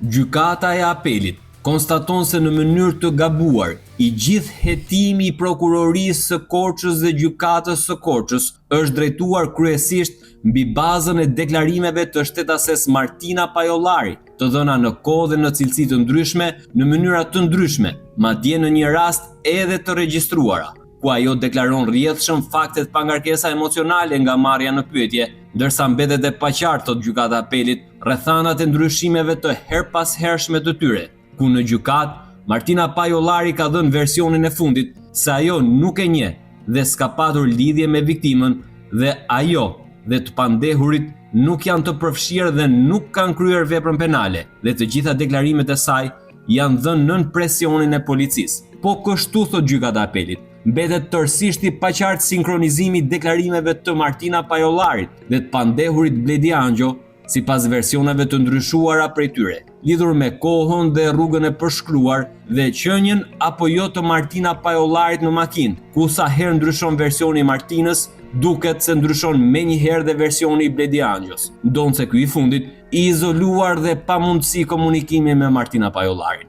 Gjykata e Apelit konstaton se në mënyrë të gabuar, i gjithë hetimi i prokurorisë së Korçës dhe gjykatës së Korçës është drejtuar kryesisht mbi bazën e deklarimeve të shtetases Martina Pajollari, të dhëna në kohë dhe në cilësi të ndryshme, në mënyra të ndryshme, madje në një rast edhe të regjistruara, ku ajo deklaron rrjedhshëm faktet pa ngarkesa emocionale nga marrja në pyetje, ndërsa mbetet e paqartë, thot gjykata e Apelit, rrethanat e ndryshimeve të herpashershme të tyre, ku në gjykat Martina Pajollari ka dhënë versionin e fundit se ajo nuk e njeh dhe s'ka patur lidhje me viktimën dhe ajo dhe të pandehurit nuk janë të përfshirë dhe nuk kanë kryer veprën penale dhe të gjitha deklarimet e saj janë dhënë nën presionin e policisë. Po kështu, thot gjykata e Apelit, mbetet tërësisht i paqartë sinkronizimi i deklarimeve të Martina Pajollarit dhe të pandehurit Bledi Angjo sipas versioneve të ndryshuara prej tyre, lidhur me kohën dhe rrugën e përshkruar dhe qenien apo jo të Martina Pajollarit në makinë, ku sa herë ndryshon versioni i Martinës, duket se ndryshon menjëherë dhe versioni i Bledi Angjos, ndonse ky i fundit i izoluar dhe pa mundësi komunikimi me Martina Pajollarin.